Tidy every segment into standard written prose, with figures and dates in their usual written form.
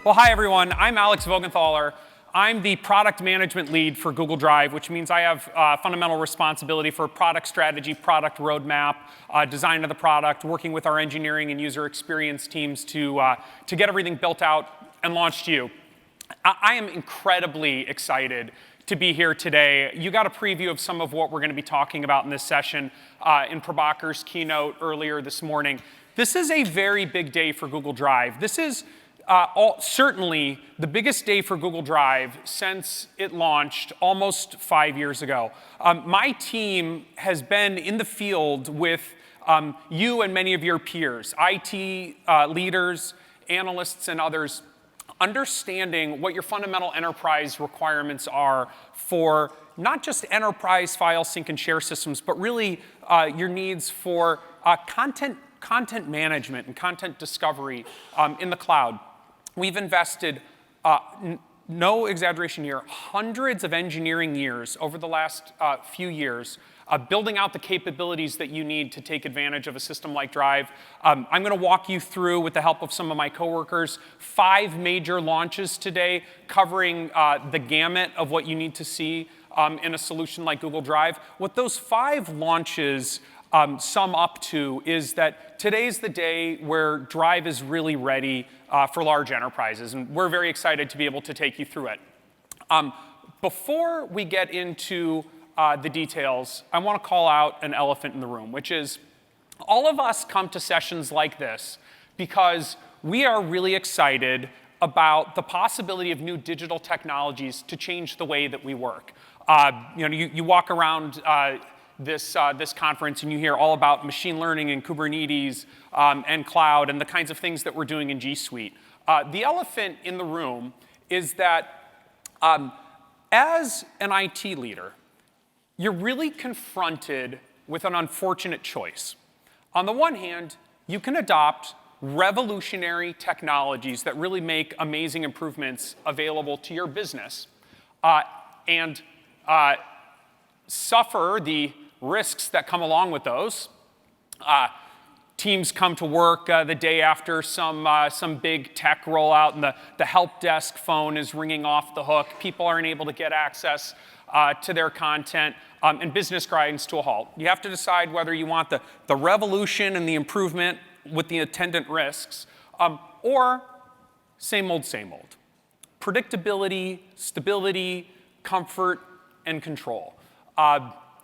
Well, hi, everyone. I'm Alex Vogenthaler. I'm the product management lead for Google Drive, which means I have fundamental responsibility for product strategy, product roadmap, design of the product, working with our engineering and user experience teams to get everything built out and launched to you. I am incredibly excited to be here today. You got a preview of some of what we're going to be talking about in this session in Prabhakar's keynote earlier this morning. This is a very big day for Google Drive. This is certainly the biggest day for Google Drive since it launched almost 5 years ago. My team has been in the field with you and many of your peers, IT leaders, analysts, and others, understanding what your fundamental enterprise requirements are for not just enterprise file sync and share systems, but really your needs for content management and content discovery in the cloud. We've invested, no exaggeration here, hundreds of engineering years over the last few years building out the capabilities that you need to take advantage of a system like Drive. I'm going to walk you through, with the help of some of my coworkers, 5 major launches today covering the gamut of what you need to see in a solution like Google Drive. What those 5 launches sum up to is that today's the day where Drive is really ready for large enterprises, and we're very excited to be able to take you through it. Before we get into the details, I want to call out an elephant in the room, which is all of us come to sessions like this because we are really excited about the possibility of new digital technologies to change the way that we work. You walk around this conference and you hear all about machine learning and Kubernetes and cloud and the kinds of things that we're doing in G Suite. The elephant in the room is that as an IT leader, you're really confronted with an unfortunate choice. On the one hand, you can adopt revolutionary technologies that really make amazing improvements available to your business and suffer the risks that come along with those. Teams come to work the day after some big tech rollout, and the help desk phone is ringing off the hook. People aren't able to get access to their content, and business grinds to a halt. You have to decide whether you want the revolution and the improvement with the attendant risks, or same old, same old. Predictability, stability, comfort, and control.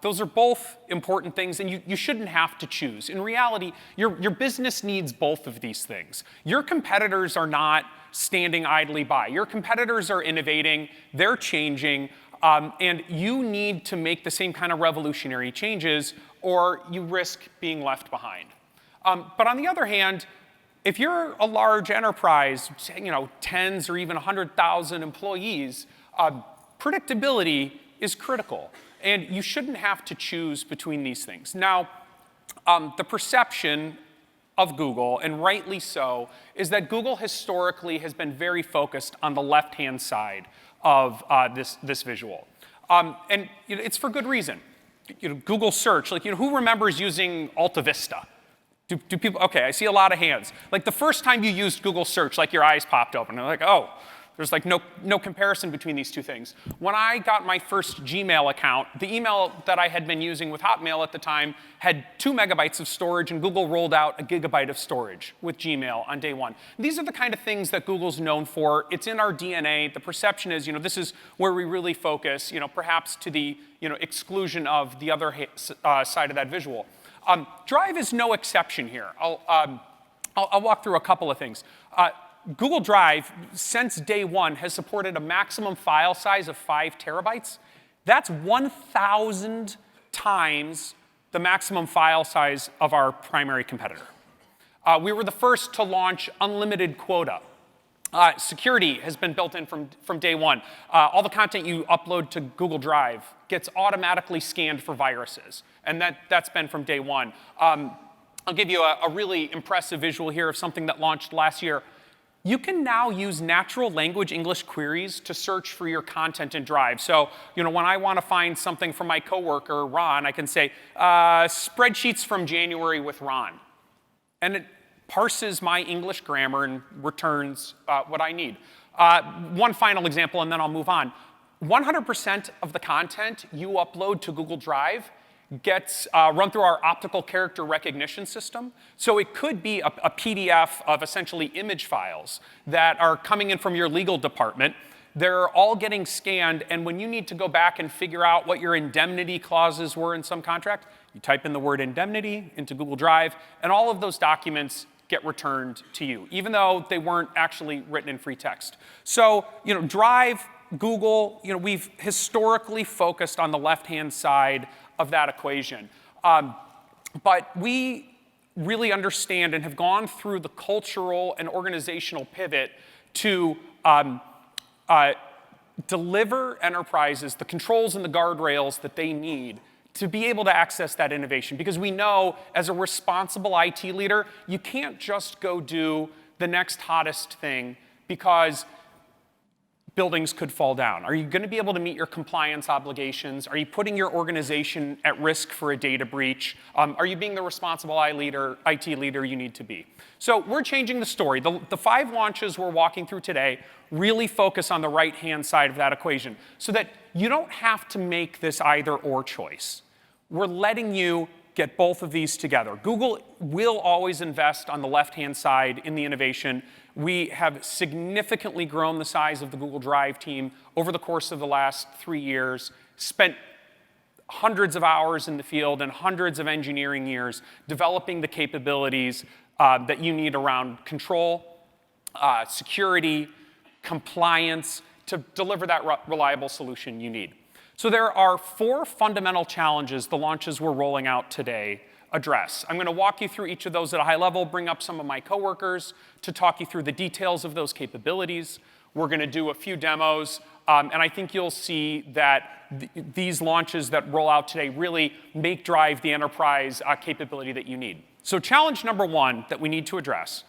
Those are both important things, and you shouldn't have to choose. In reality, your business needs both of these things. Your competitors are not standing idly by. Your competitors are innovating, they're changing, and you need to make the same kind of revolutionary changes, or you risk being left behind. But on the other hand, if you're a large enterprise, tens or even 100,000 employees, predictability is critical. And you shouldn't have to choose between these things. Now, the perception of Google, and rightly so, is that Google historically has been very focused on the left-hand side of this visual. And it's for good reason. Google search, who remembers using Alta Vista? Do people, okay, I see a lot of hands. Like the first time you used Google search, your eyes popped open. They're like, oh. There's no comparison between these two things. When I got my first Gmail account, the email that I had been using with Hotmail at the time had 2 megabytes of storage, and Google rolled out a gigabyte of storage with Gmail on day one. These are the kind of things that Google's known for. It's in our DNA. The perception is, this is where we really focus, perhaps to the exclusion of the other side of that visual. Drive is no exception here. I'll walk through a couple of things. Google Drive, since day one, has supported a maximum file size of 5 terabytes. That's 1,000 times the maximum file size of our primary competitor. We were the first to launch unlimited quota. Security has been built in from day one. All the content you upload to Google Drive gets automatically scanned for viruses, and that's been from day one. I'll give you a really impressive visual here of something that launched last year. You can now use natural language English queries to search for your content in Drive. So, when I want to find something from my coworker, Ron, I can say, spreadsheets from January with Ron. And parses my English grammar and returns what I need. One final example, and then I'll move on. 100% of the content you upload to Google Drive gets run through our optical character recognition system. So it could be a PDF of essentially image files that are coming in from your legal department. They're all getting scanned, and when you need to go back and figure out what your indemnity clauses were in some contract, you type in the word indemnity into Google Drive, and all of those documents get returned to you, even though they weren't actually written in free text. So, Drive, Google, we've historically focused on the left-hand side of that equation. But we really understand and have gone through the cultural and organizational pivot to deliver enterprises the controls and the guardrails that they need to be able to access that innovation. Because we know, as a responsible IT leader, you can't just go do the next hottest thing because buildings could fall down. Are you going to be able to meet your compliance obligations? Are you putting your organization at risk for a data breach? Are you being the responsible IT leader you need to be? So we're changing the story. The 5 launches we're walking through today really focus on the right-hand side of that equation so that you don't have to make this either-or choice. We're letting you get both of these together. Google will always invest on the left-hand side in the innovation. We have significantly grown the size of the Google Drive team over the course of the last 3 years, spent hundreds of hours in the field and hundreds of engineering years developing the capabilities that you need around control, security, compliance to deliver that reliable solution you need. So there are 4 fundamental challenges the launches we're rolling out today address. I'm going to walk you through each of those at a high level, bring up some of my coworkers to talk you through the details of those capabilities. We're going to do a few demos, and I think you'll see that these launches that roll out today really make Drive the enterprise capability that you need. So challenge number 1 that we need to address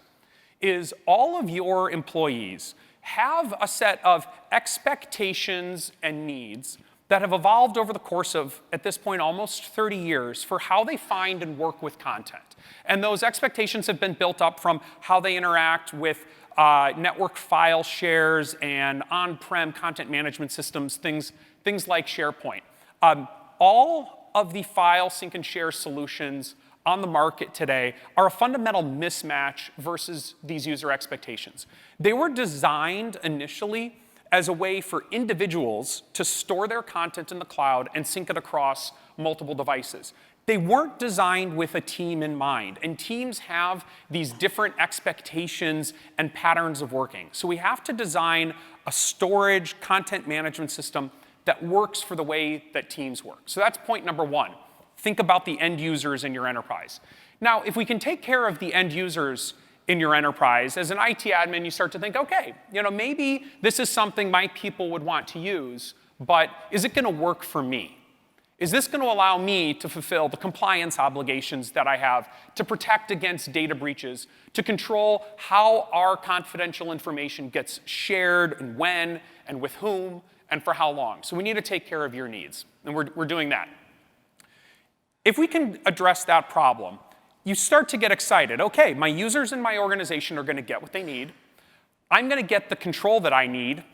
is all of your employees have a set of expectations and needs that have evolved over the course of, at this point, almost 30 years for how they find and work with content. And those expectations have been built up from how they interact with network file shares and on-prem content management systems, things like SharePoint. All of the file sync and share solutions on the market today are a fundamental mismatch versus these user expectations. They were designed initially as a way for individuals to store their content in the cloud and sync it across multiple devices. They weren't designed with a team in mind, and teams have these different expectations and patterns of working. So we have to design a storage content management system that works for the way that teams work. So that's point number 1. Think about the end users in your enterprise. Now, if we can take care of the end users in your enterprise, as an IT admin, you start to think, okay, maybe this is something my people would want to use, but is it going to work for me? Is this going to allow me to fulfill the compliance obligations that I have, to protect against data breaches, to control how our confidential information gets shared and when and with whom and for how long? So we need to take care of your needs, and we're doing that. If we can address that problem, you start to get excited. Okay, my users in my organization are going to get what they need. I'm going to get the control that I need.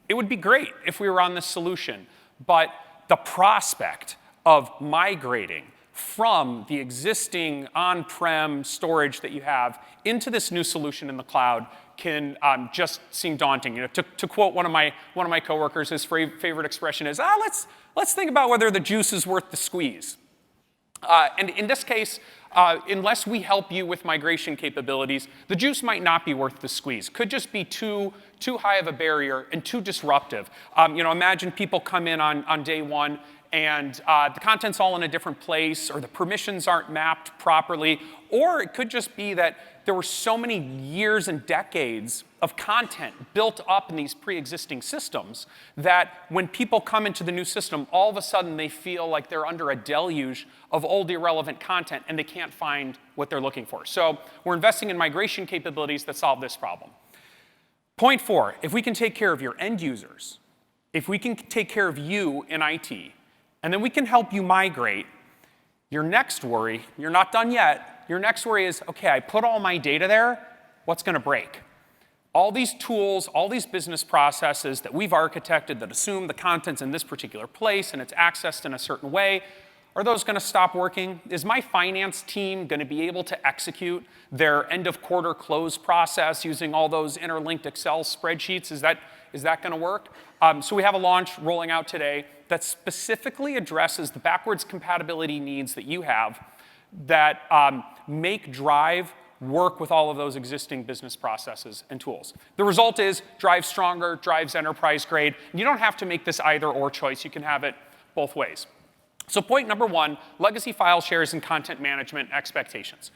It would be great if we were on this solution. But the prospect of migrating from the existing on-prem storage that you have into this new solution in the cloud can just seem daunting. To quote one of my coworkers, his favorite expression is, let's think about whether the juice is worth the squeeze. And in this case, unless we help you with migration capabilities, the juice might not be worth the squeeze. Could just be too high of a barrier and too disruptive. Imagine people come in on day 1 and the content's all in a different place, or the permissions aren't mapped properly, or it could just be that there were so many years and decades of content built up in these pre-existing systems that when people come into the new system, all of a sudden they feel like they're under a deluge of old irrelevant content and they can't find what they're looking for. So we're investing in migration capabilities that solve this problem. Point 4, if we can take care of your end users, if we can take care of you in IT, and then we can help you migrate, your next worry, you're not done yet, your next worry is, okay, I put all my data there, what's going to break? All these tools, all these business processes that we've architected that assume the content's in this particular place and it's accessed in a certain way, are those going to stop working? Is my finance team going to be able to execute their end of quarter close process using all those interlinked Excel spreadsheets? Is that going to work? So we have a launch rolling out today that specifically addresses the backwards compatibility needs that you have that make Drive work with all of those existing business processes and tools. The result is Drive's stronger, Drive's enterprise grade. You don't have to make this either or choice. You can have it both ways. So point number one, legacy file shares and content management expectations.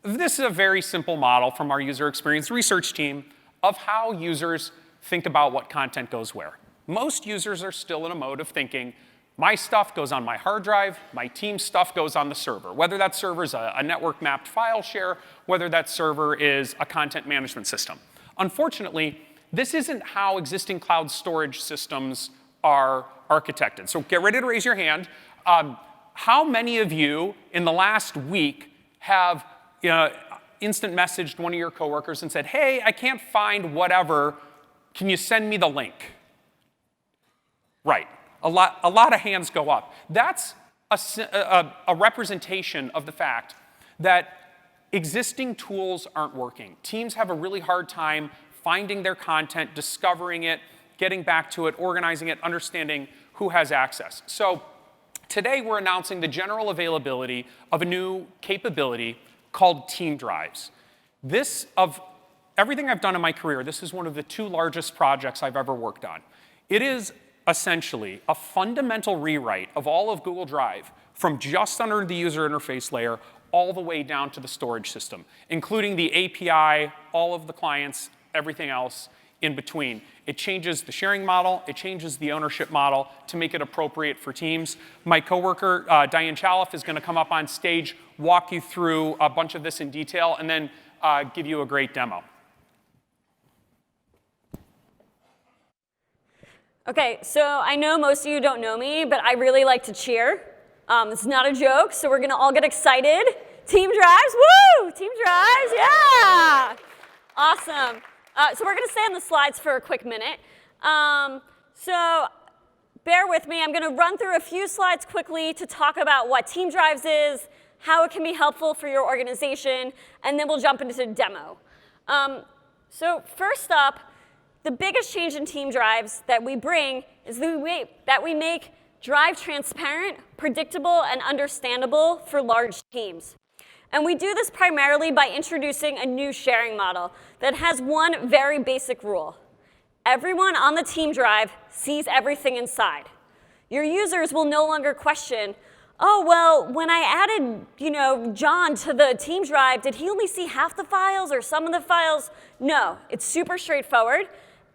This is a very simple model from our user experience research team of how users think about what content goes where. Most users are still in a mode of thinking, my stuff goes on my hard drive, my team's stuff goes on the server, whether that server is a network-mapped file share, whether that server is a content management system. Unfortunately, this isn't how existing cloud storage systems are architected. So get ready to raise your hand. How many of you in the last week have instant messaged one of your coworkers and said, hey, I can't find whatever, can you send me the link? Right. A lot of hands go up. That's a representation of the fact that existing tools aren't working. Teams have a really hard time finding their content, discovering it, getting back to it, organizing it, understanding who has access. So today we're announcing the general availability of a new capability called Team Drives. This, of everything I've done in my career, this is one of the 2 largest projects I've ever worked on. It is essentially a fundamental rewrite of all of Google Drive from just under the user interface layer all the way down to the storage system, including the API, all of the clients, everything else in between. It changes the sharing model, it changes the ownership model to make it appropriate for teams. My coworker, Diane Chaloff, is going to come up on stage, walk you through a bunch of this in detail, and then give you a great demo. Okay, so I know most of you don't know me, but I really like to cheer. It's not a joke, so we're gonna all get excited. Team Drives, woo! Team Drives, yeah! Awesome. So we're gonna stay on the slides for a quick minute. So bear with me, I'm gonna run through a few slides quickly to talk about what Team Drives is, how it can be helpful for your organization, and then we'll jump into the demo. So first up, the biggest change in Team Drives that we bring is that we make Drive transparent, predictable, and understandable for large teams. And we do this primarily by introducing a new sharing model that has one very basic rule. Everyone on the Team Drive sees everything inside. Your users will no longer question, oh, well, when I added John to the Team Drive, did he only see half the files or some of the files? No, it's super straightforward.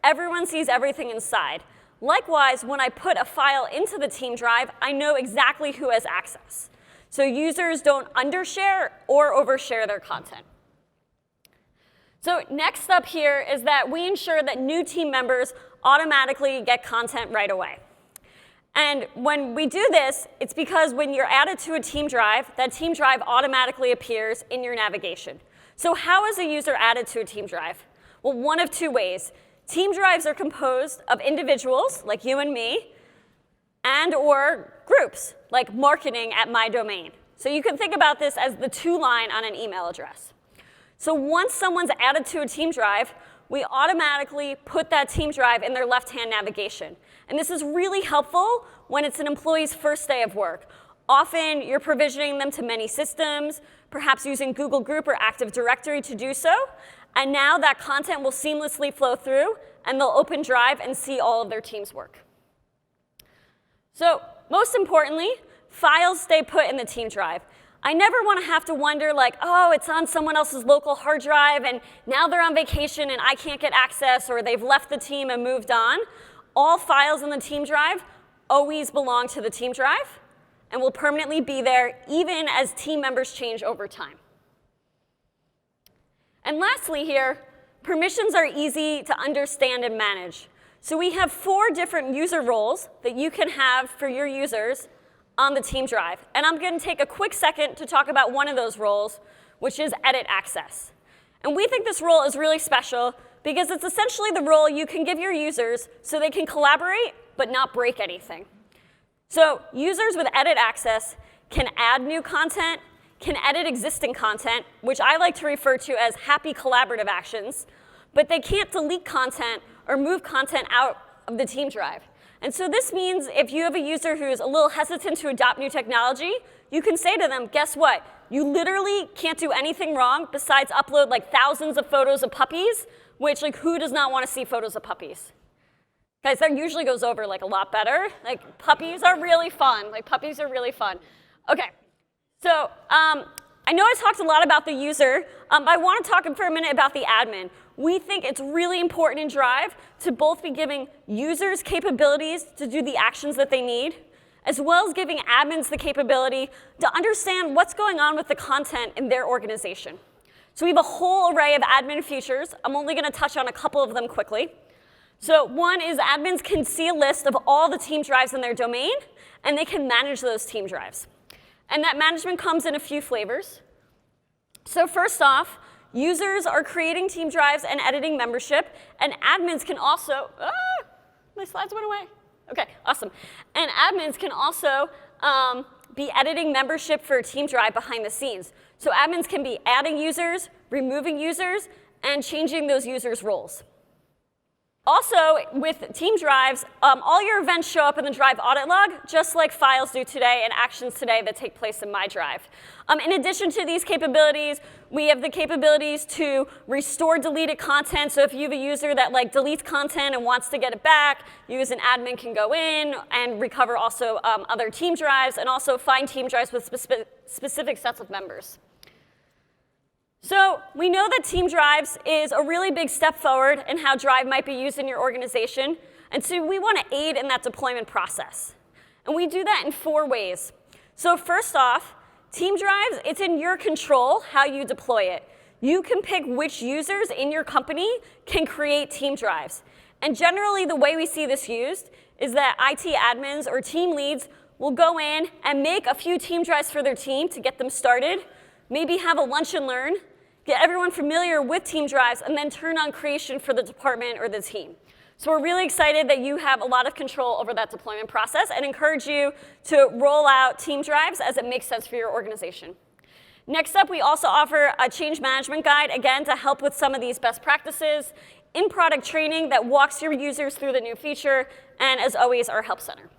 Everyone sees everything inside. Likewise, when I put a file into the Team Drive, I know exactly who has access. So users don't undershare or overshare their content. So next up here is that we ensure that new team members automatically get content right away. And when we do this, it's because when you're added to a Team Drive, that Team Drive automatically appears in your navigation. So how is a user added to a Team Drive? Well, one of 2 ways. Team Drives are composed of individuals, like you and me, and or groups, like marketing at my domain. So you can think about this as the to line on an email address. So once someone's added to a Team Drive, we automatically put that Team Drive in their left-hand navigation. And this is really helpful when it's an employee's first day of work. Often, you're provisioning them to many systems, perhaps using Google Group or Active Directory to do so. And now that content will seamlessly flow through, and they'll open Drive and see all of their team's work. So most importantly, files stay put in the Team Drive. I never want to have to wonder, like, oh, it's on someone else's local hard drive, and now they're on vacation, and I can't get access, or they've left the team and moved on. All files in the Team Drive always belong to the Team Drive, and will permanently be there even as team members change over time. And lastly here, permissions are easy to understand and manage. So we have 4 different user roles that you can have for your users on the team drive. And I'm going to take a quick second to talk about one of those roles, which is edit access. And we think this role is really special because it's essentially the role you can give your users so they can collaborate but not break anything. So users with edit access can add new content, can edit existing content, which I like to refer to as happy collaborative actions, but they can't delete content or move content out of the team drive. And so this means if you have a user who's a little hesitant to adopt new technology, you can say to them, guess what? You literally can't do anything wrong besides upload like thousands of photos of puppies, which like who does not want to see photos of puppies? Guys, that usually goes over like a lot better. Like puppies are really fun. Like puppies are really fun. Okay, so I know I talked a lot about the user, but I want to talk for a minute about the admin. We think it's really important in Drive to both be giving users capabilities to do the actions that they need, as well as giving admins the capability to understand what's going on with the content in their organization. So we have a whole array of admin features. I'm only going to touch on a couple of them quickly. So one is admins can see a list of all the team drives in their domain, and they can manage those team drives. And that management comes in a few flavors. So first off, users are creating team drives and editing membership, and admins can also, my slides went away. Okay, awesome. And admins can also be editing membership for a team drive behind the scenes. So admins can be adding users, removing users, and changing those users' roles. Also, with team drives, all your events show up in the Drive audit log, just like files do today and actions today that take place in my Drive. In addition to these capabilities, we have the capabilities to restore deleted content. So if you have a user that like deletes content and wants to get it back, you as an admin can go in and recover also other team drives and also find team drives with specific sets of members. So we know that team drives is a really big step forward in how Drive might be used in your organization. And so we want to aid in that deployment process. And we do that in 4 ways. So first off, team drives, it's in your control how you deploy it. You can pick which users in your company can create team drives. And generally, the way we see this used is that IT admins or team leads will go in and make a few team drives for their team to get them started, maybe have a lunch and learn, get everyone familiar with team drives, and then turn on creation for the department or the team. So we're really excited that you have a lot of control over that deployment process and encourage you to roll out team drives as it makes sense for your organization. Next up, we also offer a change management guide, again, to help with some of these best practices, in-product training that walks your users through the new feature, and as always, our help center.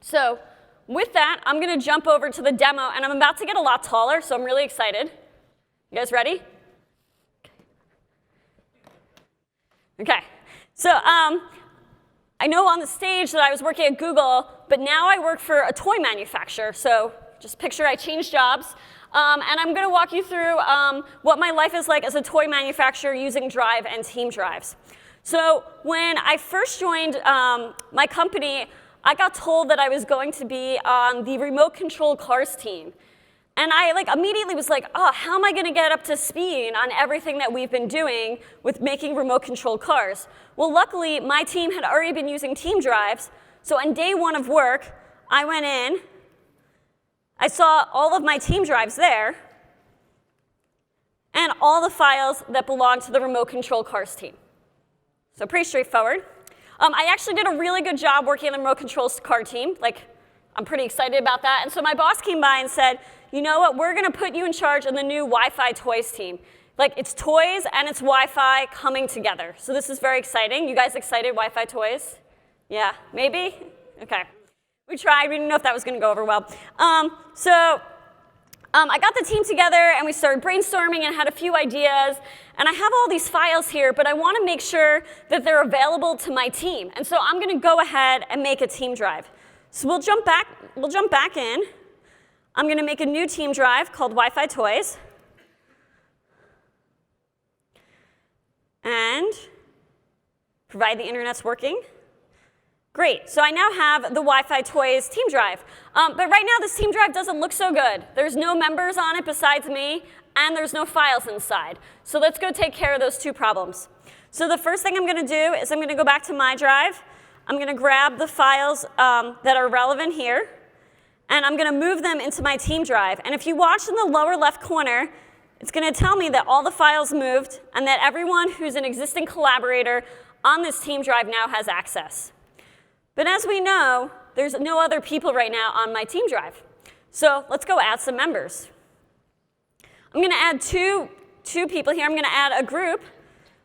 So with that, I'm going to jump over to the demo, and I'm about to get a lot taller, so I'm really excited. You guys ready? Okay. So I know on the stage that I was working at Google, but now I work for a toy manufacturer. So just picture I changed jobs. And I'm going to walk you through what my life is like as a toy manufacturer using Drive and team drives. So when I first joined my company, I got told that I was going to be on the remote control cars team. And I immediately was like, oh, how am I going to get up to speed on everything that we've been doing with making remote control cars? Well, luckily, my team had already been using team drives. So on day 1 of work, I went in. I saw all of my team drives there and all the files that belong to the remote control cars team. So pretty straightforward. I actually did a really good job working on the remote control car team. I'm pretty excited about that. And so my boss came by and said, you know what, we're going to put you in charge of the new Wi-Fi toys team. It's toys and it's Wi-Fi coming together. So this is very exciting. You guys excited, Wi-Fi toys? Yeah, maybe? Okay. We tried. We didn't know if that was going to go over well. I got the team together and we started brainstorming and had a few ideas. And I have all these files here, but I want to make sure that they're available to my team. And so I'm going to go ahead and make a team drive. So we'll jump back in. I'm going to make a new team drive called Wi-Fi Toys. And provide the internet's working. Great, so I now have the Wi-Fi Toys team drive. But right now this team drive doesn't look so good. There's no members on it besides me, and there's no files inside. So let's go take care of those 2 problems. So the first thing I'm going to do is I'm going to go back to my drive. I'm going to grab the files that are relevant here. and I'm going to move them into my team drive. And if you watch in the lower left corner, it's going to tell me that all the files moved and that everyone who's an existing collaborator on this team drive now has access. But as we know, there's no other people right now on my team drive. So let's go add some members. I'm going to add two people here. I'm going to add a group,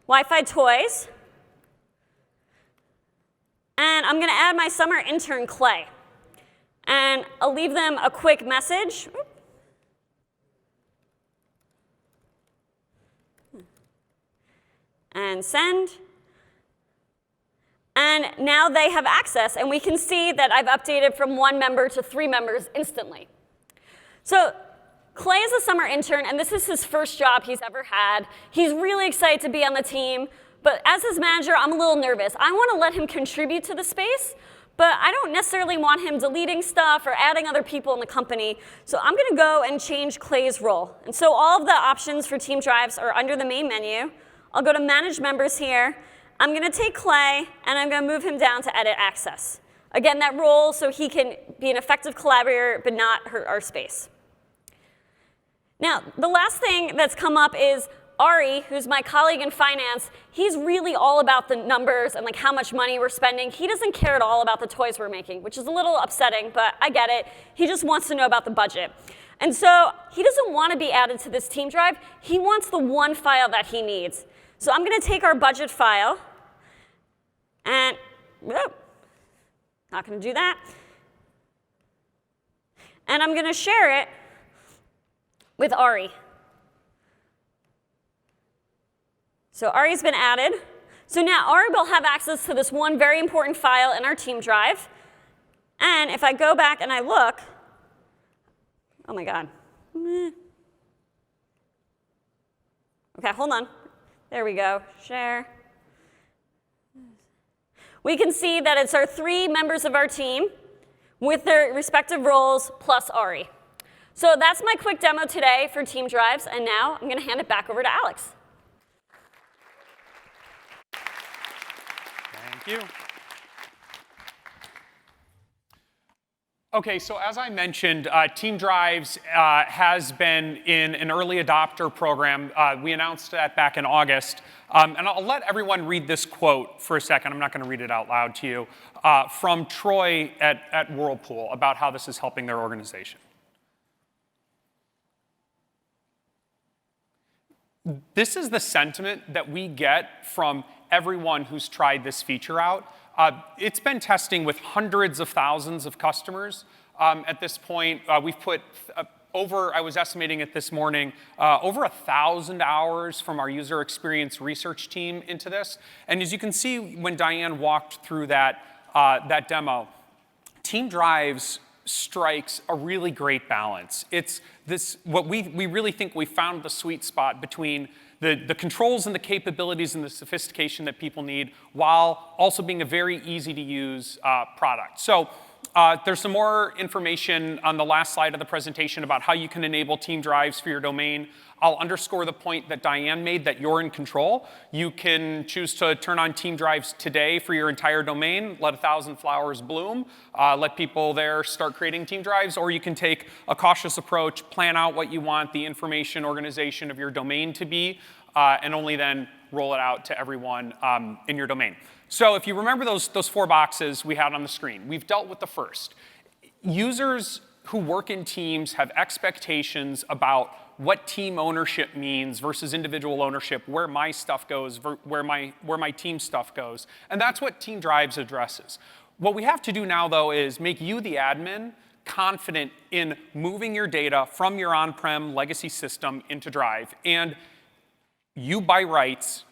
Wi-Fi Toys. And I'm going to add my summer intern, Clay. And I'll leave them a quick message. And send. And now they have access, and we can see that I've updated from 1 member to 3 members instantly. So Clay is a summer intern, and this is his first job he's ever had. He's really excited to be on the team, but as his manager, I'm a little nervous. I want to let him contribute to the space, but I don't necessarily want him deleting stuff or adding other people in the company. So I'm going to go and change Clay's role. And so all of the options for team drives are under the main menu. I'll go to Manage Members here. I'm going to take Clay, and I'm going to move him down to Edit Access. Again, that role so he can be an effective collaborator but not hurt our space. Now, the last thing that's come up is Ari, who's my colleague in finance. He's really all about the numbers and like how much money we're spending. He doesn't care at all about the toys we're making, which is a little upsetting, but I get it. He just wants to know about the budget. And so he doesn't want to be added to this team drive. He wants the one file that he needs. So I'm going to take our budget file, and not going to do that. And I'm going to share it with Ari. So Ari's been added. So now Ari will have access to this one very important file in our team drive. And if I go back and I look, oh my God. Okay, hold on. There we go. Share. We can see that it's our 3 members of our team with their respective roles plus Ari. So that's my quick demo today for team drives. And now I'm going to hand it back over to Alex. Thank you. OK, so as I mentioned, Team Drives has been in an early adopter program. We announced that back in August. And I'll let everyone read this quote for a second. I'm not going to read it out loud to you, from Troy at Whirlpool about how this is helping their organization. This is the sentiment that we get from everyone who's tried this feature out. It's been testing with hundreds of thousands of customers at this point. We've put over, I was estimating it this morning, over 1,000 hours from our user experience research team into this. And as you can see when Diane walked through that demo, Team Drives strikes a really great balance. It's this, what we really think we found the sweet spot between the controls and the capabilities and the sophistication that people need, while also being a very easy to use product. So there's some more information on the last slide of the presentation about how you can enable Team Drives for your domain. I'll underscore the point that Diane made, that you're in control. You can choose to turn on Team Drives today for your entire domain, let 1,000 flowers bloom, let people there start creating Team Drives, or you can take a cautious approach, plan out what you want the information organization of your domain to be, and only then roll it out to everyone in your domain. So if you remember those 4 boxes we had on the screen, we've dealt with the first. Users who work in teams have expectations about what team ownership means versus individual ownership, where my stuff goes, where my team stuff goes. And that's what Team Drives addresses. What we have to do now, though, is make you, the admin, confident in moving your data from your on-prem legacy system into Drive. And you, by rights,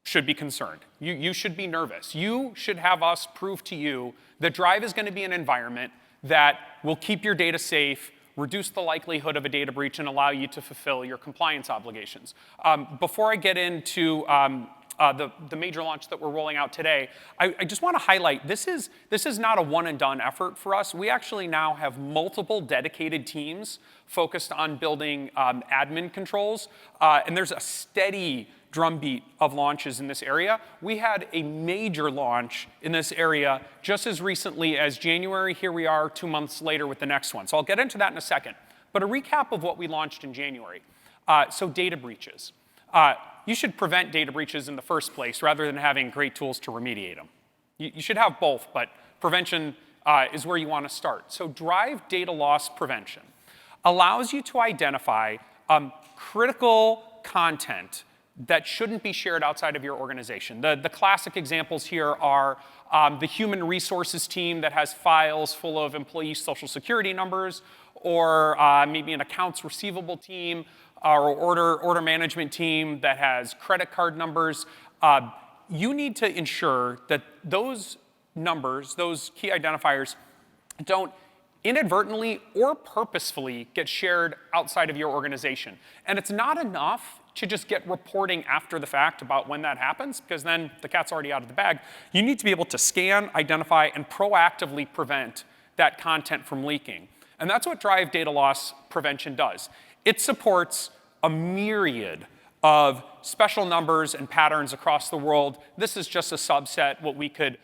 should be concerned. You should be nervous. You should have us prove to you that Drive is going to be an environment that will keep your data safe, reduce the likelihood of a data breach, and allow you to fulfill your compliance obligations. Before I get into the major launch that we're rolling out today, I just want to highlight this is not a one and done effort for us. We actually now have multiple dedicated teams focused on building admin controls, and there's a steady drumbeat of launches in this area. We had a major launch in this area just as recently as January. Here we are 2 months later with the next one. So I'll get into that in a second. But a recap of what we launched in January. So data breaches. You should prevent data breaches in the first place rather than having great tools to remediate them. You should have both, but prevention is where you want to start. So Drive Data Loss Prevention allows you to identify critical content that shouldn't be shared outside of your organization. The classic examples here are the human resources team that has files full of employee social security numbers, or maybe an accounts receivable team, or order management team that has credit card numbers. You need to ensure that those numbers, those key identifiers, don't inadvertently or purposefully get shared outside of your organization. And it's not enough to just get reporting after the fact about when that happens, because then the cat's already out of the bag. You need to be able to scan, identify, and proactively prevent that content from leaking. And that's what Drive Data Loss Prevention does. It supports a myriad of special numbers and patterns across the world. This is just a subset, what we could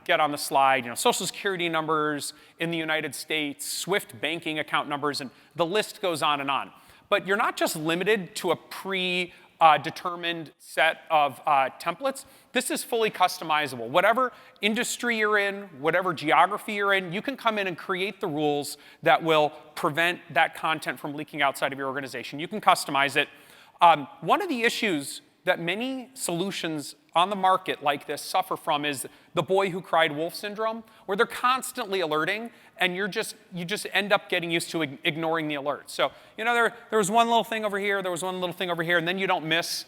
get on the slide, social security numbers in the United States, SWIFT banking account numbers, and the list goes on and on. But you're not just limited to a predetermined set of templates. This is fully customizable. Whatever industry you're in, whatever geography you're in, you can come in and create the rules that will prevent that content from leaking outside of your organization. You can customize it. One of the issues that many solutions on the market like this suffer from is the boy who cried wolf syndrome, where they're constantly alerting, and you just end up getting used to ignoring the alerts. So there was one little thing over here, there was one little thing over here, and then you don't miss.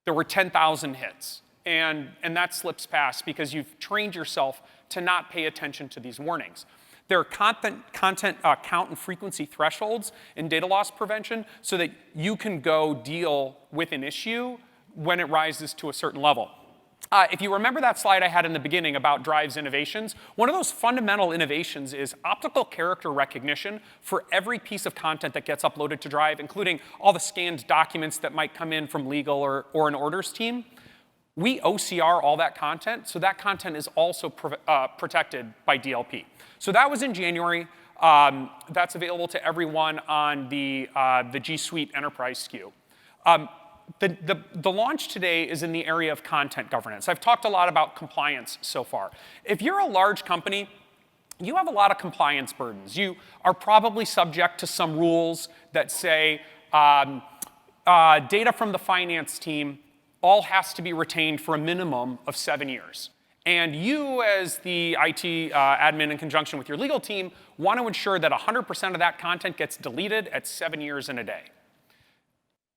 There were 10,000 hits, and that slips past because you've trained yourself to not pay attention to these warnings. There are content count and frequency thresholds in data loss prevention so that you can go deal with an issue when it rises to a certain level. If you remember that slide I had in the beginning about Drive's innovations, one of those fundamental innovations is optical character recognition for every piece of content that gets uploaded to Drive, including all the scanned documents that might come in from legal or an orders team. We OCR all that content, so that content is also protected by DLP. So that was in January. That's available to everyone on the G Suite Enterprise SKU. The launch today is in the area of content governance. I've talked a lot about compliance so far. If you're a large company, you have a lot of compliance burdens. You are probably subject to some rules that say data from the finance team all has to be retained for a minimum of 7 years. And you, as the IT admin in conjunction with your legal team, want to ensure that 100% of that content gets deleted at 7 years and a day.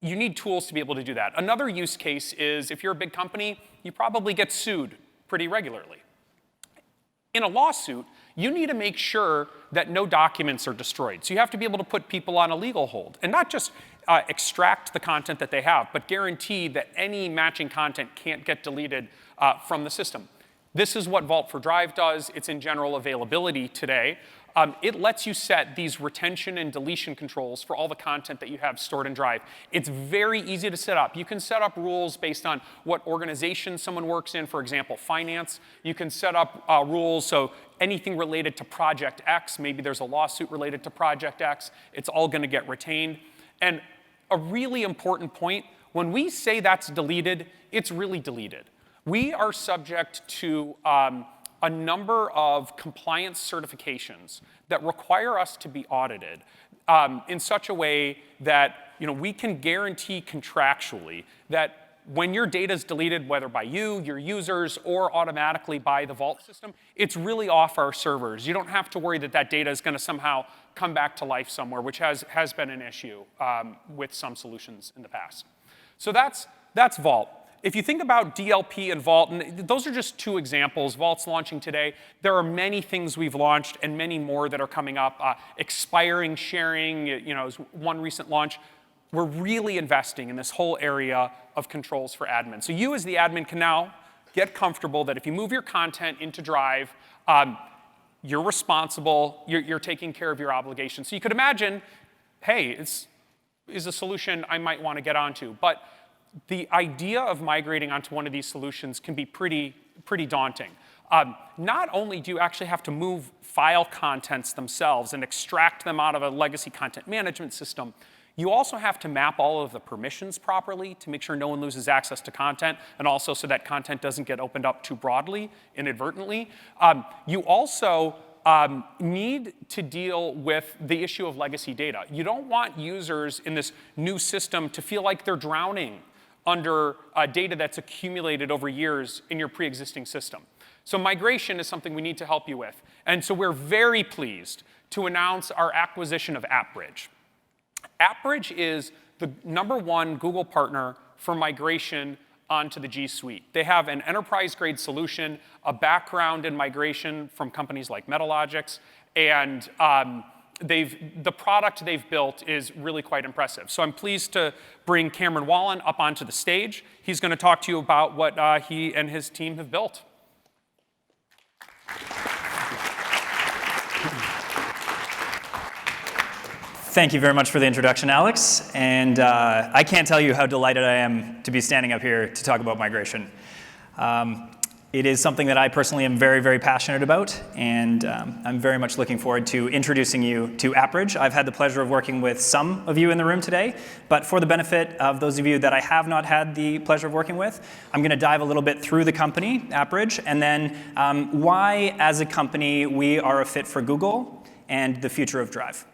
You need tools to be able to do that. Another use case is if you're a big company, you probably get sued pretty regularly. In a lawsuit, you need to make sure that no documents are destroyed. So you have to be able to put people on a legal hold and not just extract the content that they have, but guarantee that any matching content can't get deleted from the system. This is what Vault for Drive does. It's in general availability today. It lets you set these retention and deletion controls for all the content that you have stored in Drive. It's very easy to set up. You can set up rules based on what organization someone works in, for example, finance. You can set up rules, so anything related to Project X, maybe there's a lawsuit related to Project X, it's all going to get retained. And a really important point, when we say that's deleted, it's really deleted. We are subject to a number of compliance certifications that require us to be audited in such a way that we can guarantee contractually that when your data is deleted, whether by you, your users, or automatically by the Vault system, it's really off our servers. You don't have to worry that that data is going to somehow come back to life somewhere, which has been an issue with some solutions in the past. So that's Vault. If you think about DLP and Vault, and those are just two examples. Vault's launching today. There are many things we've launched and many more that are coming up. Expiring sharing, is one recent launch. we're really investing in this whole area of controls for admin. So you as the admin can now get comfortable that if you move your content into Drive, you're responsible, you're taking care of your obligations. So you could imagine, hey, it's a solution I might want to get onto. But the idea of migrating onto one of these solutions can be pretty daunting. Not only do you actually have to move file contents themselves and extract them out of a legacy content management system, you also have to map all of the permissions properly to make sure no one loses access to content, and also so that content doesn't get opened up too broadly, inadvertently. You also need to deal with the issue of legacy data. You don't want users in this new system to feel like they're drowning under data that's accumulated over years in your pre-existing system. So migration is something we need to help you with. And so we're very pleased to announce our acquisition of AppBridge. AppBridge is the #1 Google partner for migration onto the G Suite. They have an enterprise-grade solution, a background in migration from companies like Metalogix, and the product they've built is really quite impressive. So I'm pleased to bring Cameron Wallen up onto the stage. He's going to talk to you about what he and his team have built. Thank you very much for the introduction, Alex. And I can't tell you how delighted I am to be standing up here to talk about migration. It is something that I personally am very, very passionate about, and I'm very much looking forward to introducing you to AppBridge. I've had the pleasure of working with some of you in the room today, but for the benefit of those of you that I have not had the pleasure of working with, I'm going to dive a little bit through the company, AppBridge, and then why, as a company, we are a fit for Google and the future of Drive.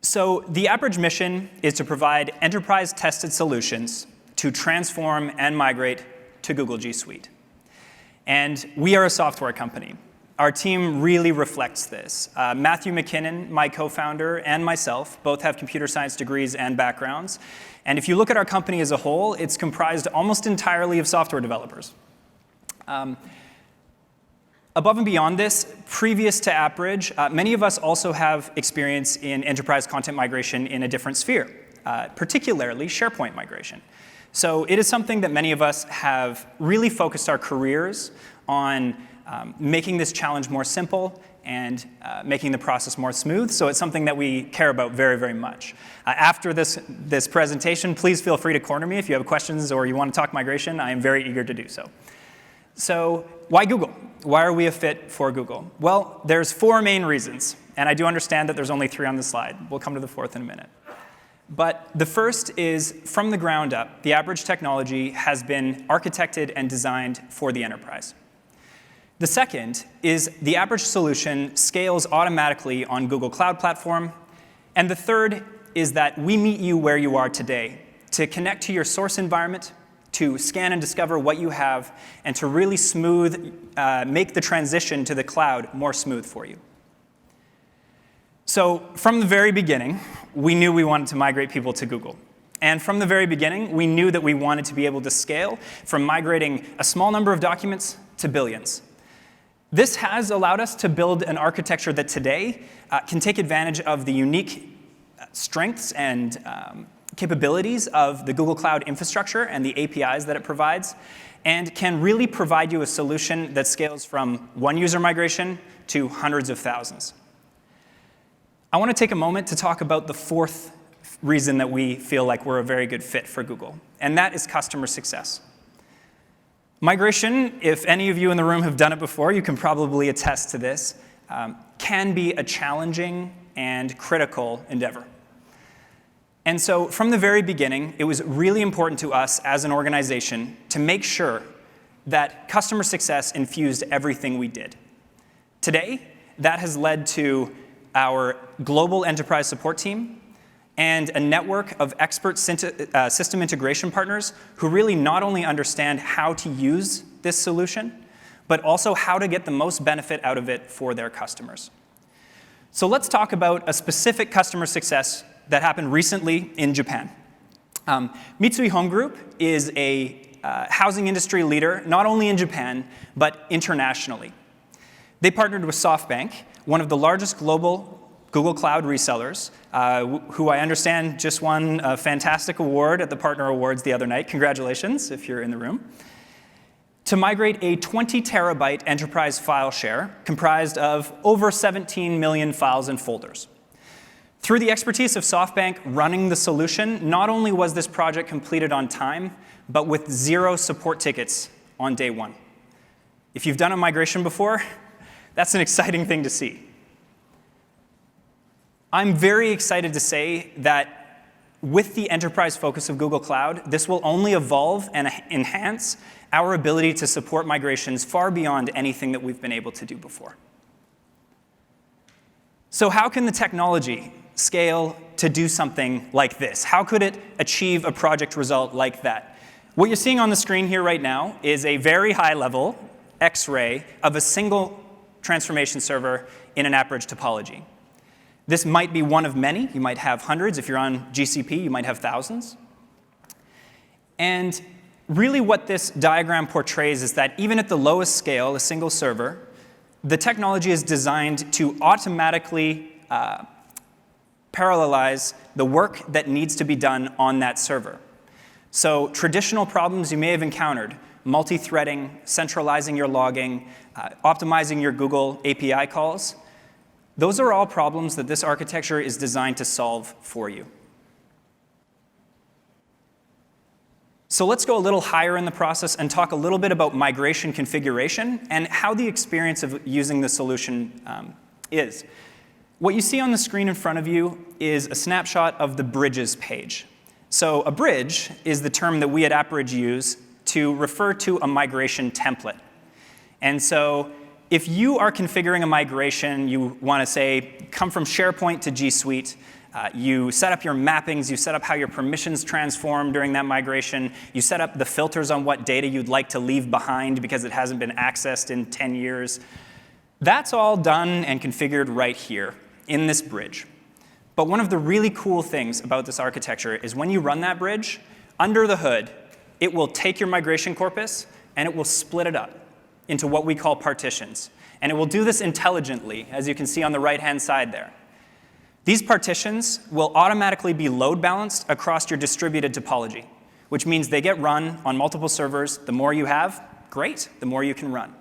So the AppBridge mission is to provide enterprise-tested solutions to transform and migrate to Google G Suite. And we are a software company. Our team really reflects this. Matthew McKinnon, my co-founder, and myself both have computer science degrees and backgrounds. And if you look at our company as a whole, it's comprised almost entirely of software developers. Above and beyond this, previous to AppBridge, many of us also have experience in enterprise content migration in a different sphere, particularly SharePoint migration. So it is something that many of us have really focused our careers on making this challenge more simple and making the process more smooth. So it's something that we care about very, very much. After this presentation, please feel free to corner me if you have questions or you want to talk migration. I am very eager to do so. So why Google? Why are we a fit for Google? Well, there's 4 main reasons. And I do understand that there's only 3 on the slide. We'll come to the 4th in a minute. But the first is, from the ground up, the AppBridge technology has been architected and designed for the enterprise. The second is the AppBridge solution scales automatically on Google Cloud Platform. And the third is that we meet you where you are today to connect to your source environment, to scan and discover what you have, and to really make the transition to the cloud more smooth for you. So from the very beginning, we knew we wanted to migrate people to Google. And from the very beginning, we knew that we wanted to be able to scale from migrating a small number of documents to billions. This has allowed us to build an architecture that today can take advantage of the unique strengths and capabilities of the Google Cloud infrastructure and the APIs that it provides, and can really provide you a solution that scales from one user migration to hundreds of thousands. I want to take a moment to talk about the 4th reason that we feel like we're a very good fit for Google, and that is customer success. Migration, if any of you in the room have done it before, you can probably attest to this, can be a challenging and critical endeavor. And so from the very beginning, it was really important to us as an organization to make sure that customer success infused everything we did. Today, that has led to our global enterprise support team and a network of expert system integration partners who really not only understand how to use this solution, but also how to get the most benefit out of it for their customers. So let's talk about a specific customer success that happened recently in Japan. Mitsui Home Group is a housing industry leader, not only in Japan, but internationally. They partnered with SoftBank, one of the largest global Google Cloud resellers, who I understand just won a fantastic award at the Partner Awards the other night. Congratulations, if you're in the room. To migrate a 20 terabyte enterprise file share comprised of over 17 million files and folders. Through the expertise of SoftBank running the solution, not only was this project completed on time, but with 0 support tickets on day 1. If you've done a migration before, that's an exciting thing to see. I'm very excited to say that with the enterprise focus of Google Cloud, this will only evolve and enhance our ability to support migrations far beyond anything that we've been able to do before. So how can the technology scale to do something like this? How could it achieve a project result like that? What you're seeing on the screen here right now is a very high-level X-ray of a single transformation server in an AppBridge topology. This might be one of many. You might have hundreds. If you're on GCP, you might have thousands. And really what this diagram portrays is that even at the lowest scale, a single server, the technology is designed to automatically parallelize the work that needs to be done on that server. So traditional problems you may have encountered, multi-threading, centralizing your logging, optimizing your Google API calls, those are all problems that this architecture is designed to solve for you. So let's go a little higher in the process and talk a little bit about migration configuration and how the experience of using the solution is. What you see on the screen in front of you is a snapshot of the bridges page. So a bridge is the term that we at AppBridge use to refer to a migration template. And so if you are configuring a migration, you want to say, come from SharePoint to G Suite, you set up your mappings, you set up how your permissions transform during that migration, you set up the filters on what data you'd like to leave behind because it hasn't been accessed in 10 years. That's all done and configured right here in this bridge. But one of the really cool things about this architecture is when you run that bridge, under the hood, it will take your migration corpus and it will split it up into what we call partitions. And it will do this intelligently, as you can see on the right-hand side there. These partitions will automatically be load balanced across your distributed topology, which means they get run on multiple servers. The more you have, great, the more you can run.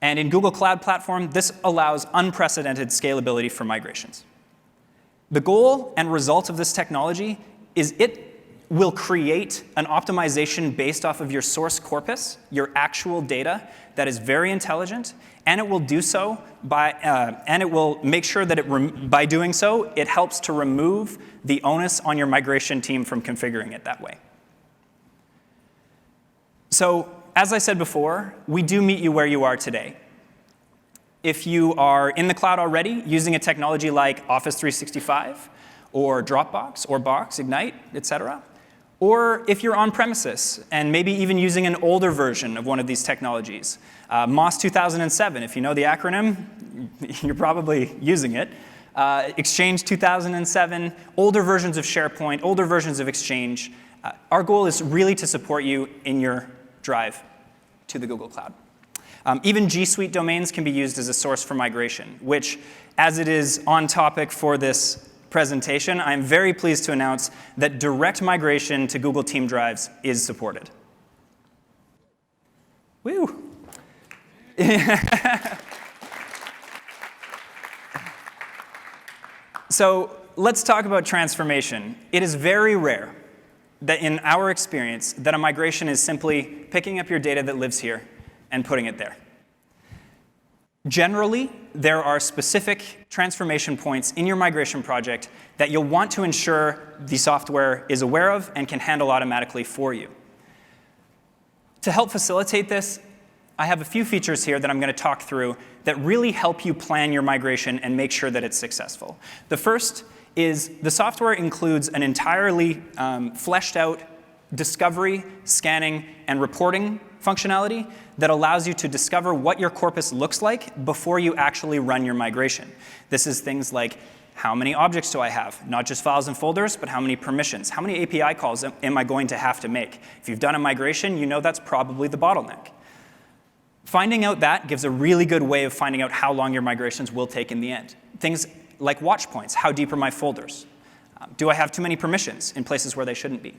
And in Google Cloud Platform, this allows unprecedented scalability for migrations. The goal and result of this technology is it will create an optimization based off of your source corpus, your actual data, that is very intelligent, and it will do so by, and it will make sure that by doing so, it helps to remove the onus on your migration team from configuring it that way. So, as I said before, we do meet you where you are today. If you are in the cloud already using a technology like Office 365, or Dropbox, or Box, Ignite, etc., or if you're on premises and maybe even using an older version of one of these technologies, MOS 2007, if you know the acronym, you're probably using it. Exchange 2007, older versions of SharePoint, older versions of Exchange. Our goal is really to support you in your drive to the Google Cloud. Even G Suite domains can be used as a source for migration, which, as it is on topic for this presentation, I'm very pleased to announce that direct migration to Google Team Drives is supported. Woo! So let's talk about transformation. It is very rare that in our experience that a migration is simply picking up your data that lives here and putting it there. Generally, there are specific transformation points in your migration project that you'll want to ensure the software is aware of and can handle automatically for you. To help facilitate this, I have a few features here that I'm going to talk through that really help you plan your migration and make sure that it's successful. The first is the software includes an entirely fleshed out discovery, scanning, and reporting functionality that allows you to discover what your corpus looks like before you actually run your migration. This is things like, how many objects do I have? Not just files and folders, but how many permissions? How many API calls am I going to have to make? If you've done a migration, you know that's probably the bottleneck. Finding out that gives a really good way of finding out how long your migrations will take in the end. Things like watch points. How deep are my folders? Do I have too many permissions in places where they shouldn't be?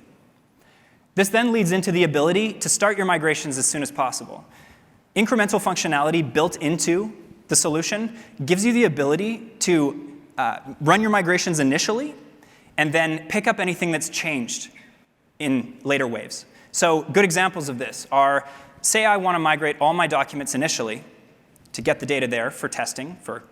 This then leads into the ability to start your migrations as soon as possible. Incremental functionality built into the solution gives you the ability to run your migrations initially and then pick up anything that's changed in later waves. So good examples of this are, say I want to migrate all my documents initially to get the data there for testing, for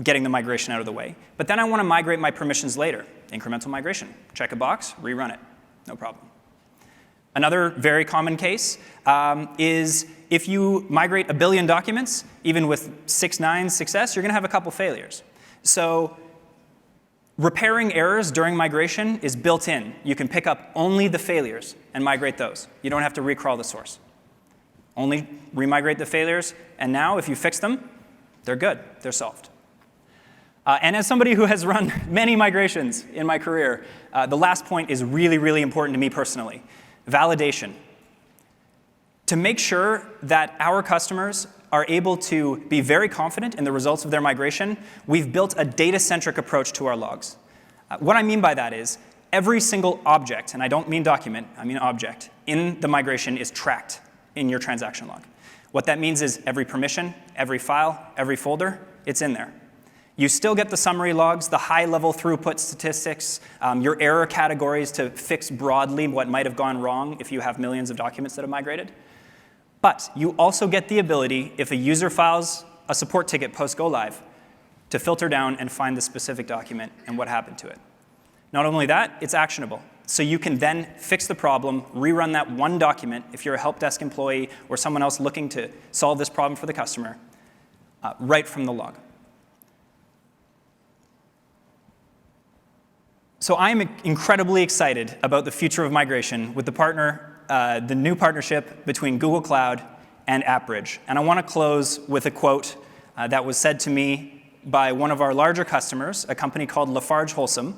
getting the migration out of the way. But then I want to migrate my permissions later. Incremental migration. Check a box, rerun it. No problem. Another very common case is if you migrate 1 billion documents, even with 6.9 success, you're going to have a couple failures. So repairing errors during migration is built in. You can pick up only the failures and migrate those. You don't have to recrawl the source. Only remigrate the failures, and now if you fix them, they're good. They're solved. And as somebody who has run many migrations in my career, the last point is really, really important to me personally. Validation. To make sure that our customers are able to be very confident in the results of their migration, we've built a data-centric approach to our logs. What I mean by that is every single object, and I don't mean document, I mean object, in the migration is tracked in your transaction log. What that means is every permission, every file, every folder, it's in there. You still get the summary logs, the high-level throughput statistics, your error categories to fix broadly what might have gone wrong if you have millions of documents that have migrated. But you also get the ability, if a user files a support ticket post-go-live, to filter down and find the specific document and what happened to it. Not only that, it's actionable. So you can then fix the problem, rerun that one document if you're a help desk employee or someone else looking to solve this problem for the customer, right from the log. So I'm incredibly excited about the future of migration with the new partnership between Google Cloud and AppBridge. And I want to close with a quote that was said to me by one of our larger customers, a company called Lafarge Holcim,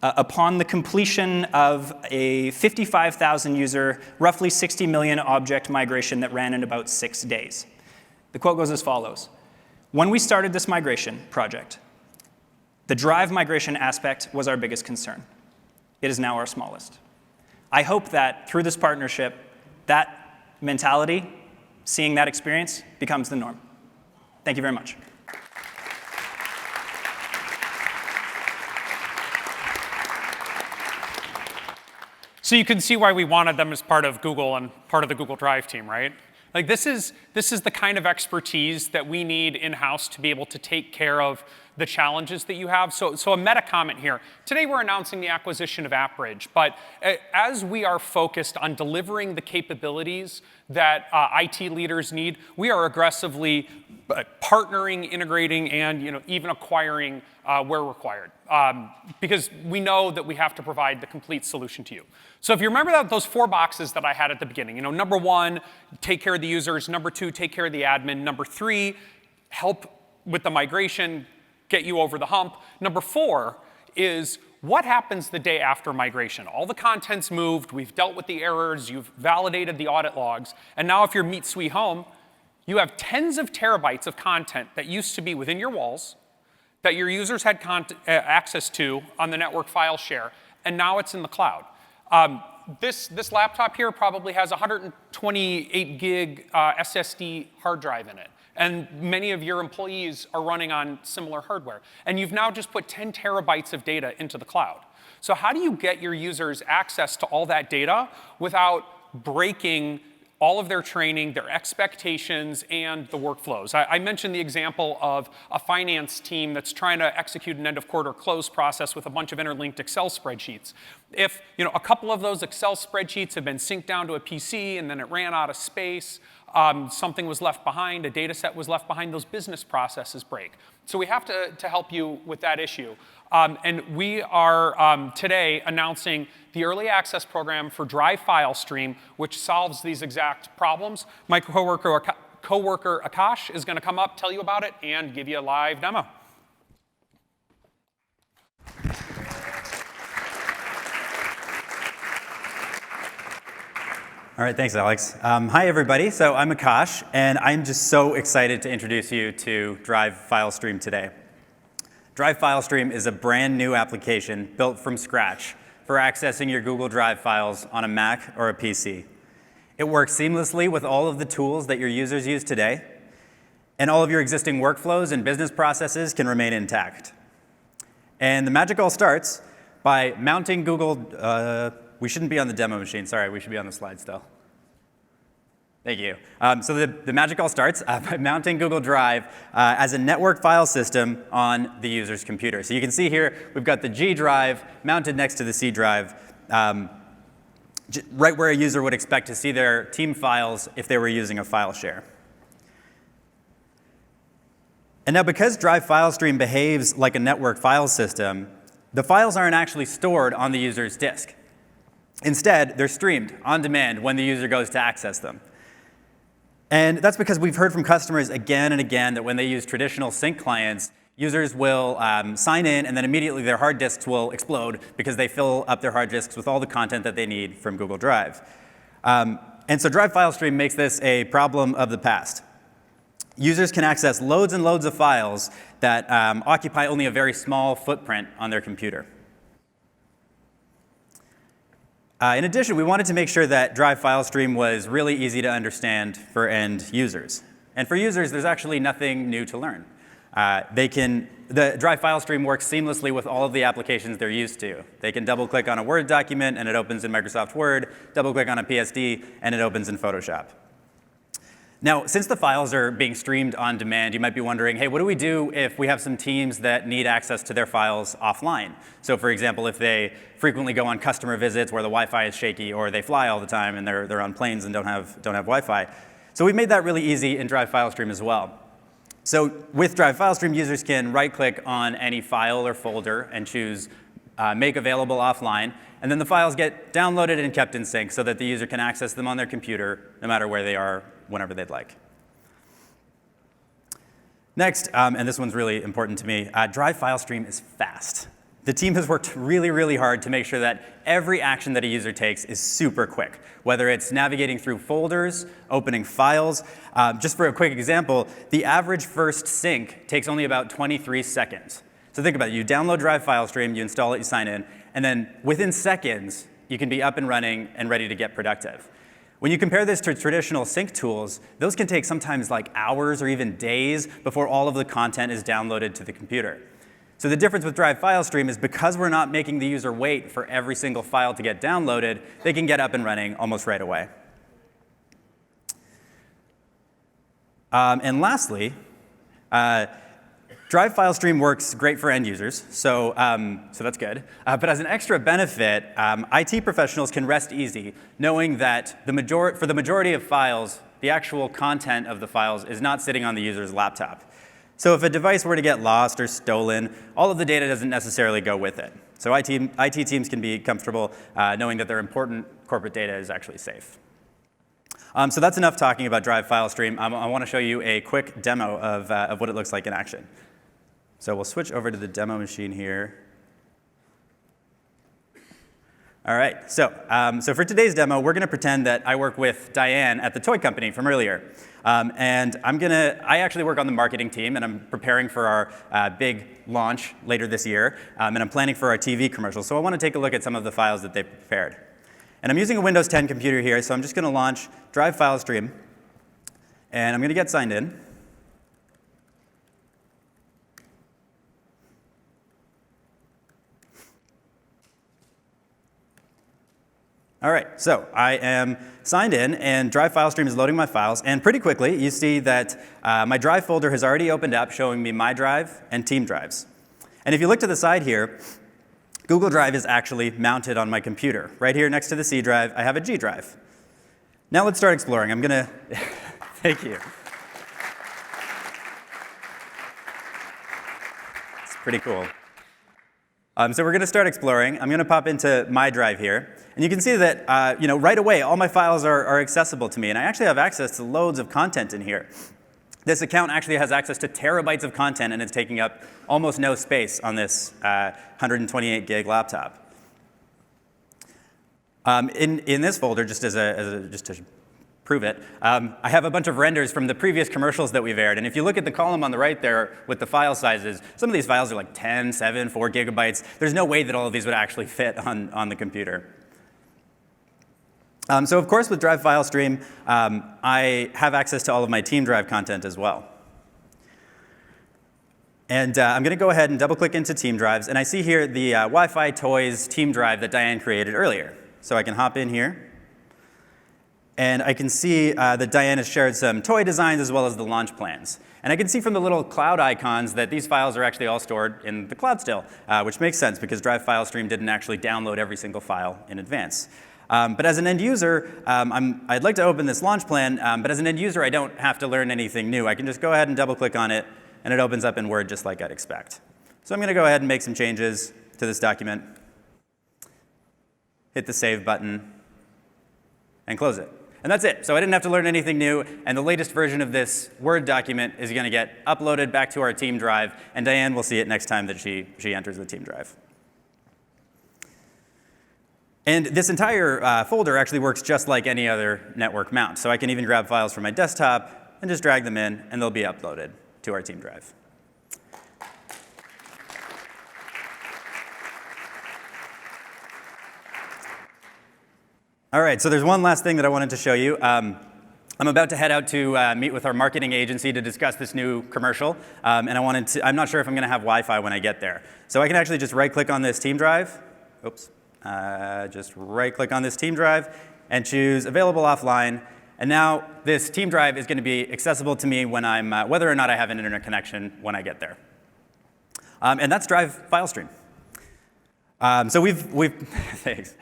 upon the completion of a 55,000 user, roughly 60 million object migration that ran in about 6 days. The quote goes as follows. When we started this migration project, the drive migration aspect was our biggest concern. It is now our smallest. I hope that through this partnership, that mentality, seeing that experience, becomes the norm. Thank you very much. So you can see why we wanted them as part of Google and part of the Google Drive team, right? Like this is the kind of expertise that we need in-house to be able to take care of the challenges that you have. So a meta comment here. Today we're announcing the acquisition of AppBridge, but as we are focused on delivering the capabilities that IT leaders need, we are aggressively partnering, integrating, and even acquiring where required, because we know that we have to provide the complete solution to you. So if you remember those 4 boxes that I had at the beginning, number 1, take care of the users. Number 2, take care of the admin. Number 3, help with the migration, get you over the hump. Number 4 is what happens the day after migration. All the content's moved, we've dealt with the errors, you've validated the audit logs, and now if you're Meet Sweet Home, you have tens of terabytes of content that used to be within your walls, that your users had access to on the network file share, and now it's in the cloud. This laptop here probably has 128 gig SSD hard drive in it. And many of your employees are running on similar hardware. And you've now just put 10 terabytes of data into the cloud. So how do you get your users access to all that data without breaking all of their training, their expectations, and the workflows? I mentioned the example of a finance team that's trying to execute an end-of-quarter close process with a bunch of interlinked Excel spreadsheets. If a couple of those Excel spreadsheets have been synced down to a PC and then it ran out of space, something was left behind, a data set was left behind, those business processes break. So we have to help you with that issue. And we are today announcing the early access program for Drive File Stream, which solves these exact problems. My coworker Akash is going to come up, tell you about it, and give you a live demo. All right, thanks, Alex. Hi, everybody. So I'm Akash, and I'm just so excited to introduce you to Drive File Stream today. Drive File Stream is a brand new application built from scratch for accessing your Google Drive files on a Mac or a PC. It works seamlessly with all of the tools that your users use today, and all of your existing workflows and business processes can remain intact. And the magic all starts by mounting Google, we shouldn't be on the demo machine, sorry, we should be on the slide still. Thank you. So the magic all starts by mounting Google Drive as a network file system on the user's computer. So you can see here, we've got the G drive mounted next to the C drive, right where a user would expect to see their team files if they were using a file share. And now because Drive File Stream behaves like a network file system, the files aren't actually stored on the user's disk. Instead, they're streamed on demand when the user goes to access them. And that's because we've heard from customers again and again that when they use traditional sync clients, users will sign in and then immediately their hard disks will explode because they fill up their hard disks with all the content that they need from Google Drive. And so Drive File Stream makes this a problem of the past. Users can access loads and loads of files that occupy only a very small footprint on their computer. In addition, we wanted to make sure that Drive File Stream was really easy to understand for end users. And for users, there's actually nothing new to learn. The Drive File Stream works seamlessly with all of the applications they're used to. They can double-click on a Word document, and it opens in Microsoft Word, double-click on a PSD, and it opens in Photoshop. Now, since the files are being streamed on demand, you might be wondering, hey, what do we do if we have some teams that need access to their files offline? So for example, if they frequently go on customer visits where the Wi-Fi is shaky, or they fly all the time and they're on planes and don't have Wi-Fi. So we made that really easy in Drive File Stream as well. So with Drive File Stream, users can right-click on any file or folder and choose Make Available Offline, and then the files get downloaded and kept in sync so that the user can access them on their computer no matter where they are, whenever they'd like. Next, and this one's really important to me, Drive File Stream is fast. The team has worked really, really hard to make sure that every action that a user takes is super quick, whether it's navigating through folders, opening files. Just for a quick example, the average first sync takes only about 23 seconds. So think about it. You download Drive File Stream, you install it, you sign in, and then within seconds, you can be up and running and ready to get productive. When you compare this to traditional sync tools, those can take sometimes like hours or even days before all of the content is downloaded to the computer. So the difference with Drive File Stream is because we're not making the user wait for every single file to get downloaded, they can get up and running almost right away. And lastly, Drive File Stream works great for end users, so that's good. But as an extra benefit, IT professionals can rest easy knowing that for the majority of files, the actual content of the files is not sitting on the user's laptop. So if a device were to get lost or stolen, all of the data doesn't necessarily go with it. So IT teams can be comfortable knowing that their important corporate data is actually safe. So that's enough talking about Drive File Stream. I want to show you a quick demo of what it looks like in action. So we'll switch over to the demo machine here. All right, so for today's demo, we're going to pretend that I work with Diane at the toy company from earlier. And I actually work on the marketing team, and I'm preparing for our big launch later this year, and I'm planning for our TV commercial. So I want to take a look at some of the files that they've prepared. And I'm using a Windows 10 computer here, so I'm just going to launch Drive File Stream, and I'm going to get signed in. All right, so I am signed in, and Drive File Stream is loading my files. And pretty quickly, you see that my Drive folder has already opened up, showing me my Drive and team drives. And if you look to the side here, Google Drive is actually mounted on my computer. Right here next to the C drive, I have a G drive. Now let's start exploring. I'm going to thank you. It's pretty cool. So we're going to start exploring. I'm going to pop into my drive here. And you can see that right away, all my files are accessible to me. And I actually have access to loads of content in here. This account actually has access to terabytes of content, and it's taking up almost no space on this 128 gig laptop. In this folder, just to prove it. I have a bunch of renders from the previous commercials that we've aired, and if you look at the column on the right there with the file sizes, some of these files are like 10, 7, 4 gigabytes. There's no way that all of these would actually fit on the computer. So of course, with Drive File Stream, I have access to all of my Team Drive content as well. And I'm going to go ahead and double-click into Team Drives, and I see here the Wi-Fi Toys Team Drive that Diane created earlier. So I can hop in here, and I can see that Diane has shared some toy designs as well as the launch plans. And I can see from the little cloud icons that these files are actually all stored in the cloud still, which makes sense because Drive File Stream didn't actually download every single file in advance. But as an end user, I'd like to open this launch plan, but as an end user, I don't have to learn anything new. I can just go ahead and double-click on it, and it opens up in Word just like I'd expect. So I'm going to go ahead and make some changes to this document, hit the Save button, and close it. And that's it. So I didn't have to learn anything new, and the latest version of this Word document is going to get uploaded back to our Team Drive, and Diane will see it next time that she enters the Team Drive. And this entire folder actually works just like any other network mount. So I can even grab files from my desktop and just drag them in, and they'll be uploaded to our Team Drive. All right, so there's one last thing that I wanted to show you. I'm about to head out to meet with our marketing agency to discuss this new commercial, and I'm not sure if I'm going to have Wi-Fi when I get there. So I can actually just right-click on this Team Drive. Oops. Just right-click on this Team Drive and choose Available Offline. And now this Team Drive is going to be accessible to me when whether or not I have an internet connection when I get there. And that's Drive File Stream. So thanks.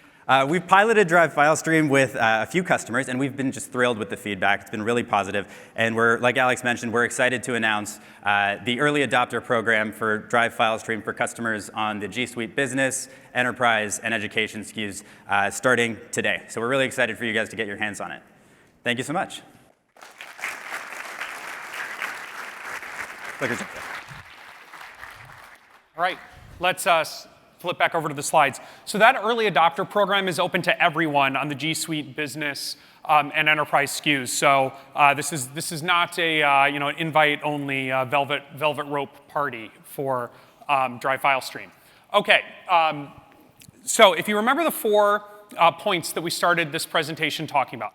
We've piloted Drive File Stream with a few customers, and we've been just thrilled with the feedback. It's been really positive. And like Alex mentioned, we're excited to announce the early adopter program for Drive File Stream for customers on the G Suite Business, Enterprise, and Education SKUs starting today. So we're really excited for you guys to get your hands on it. Thank you so much. All right, let's flip back over to the slides. So that early adopter program is open to everyone on the G Suite Business and Enterprise SKUs. So this is not a invite-only velvet rope party for Drive File Stream. Okay, so if you remember the 4 points that we started this presentation talking about.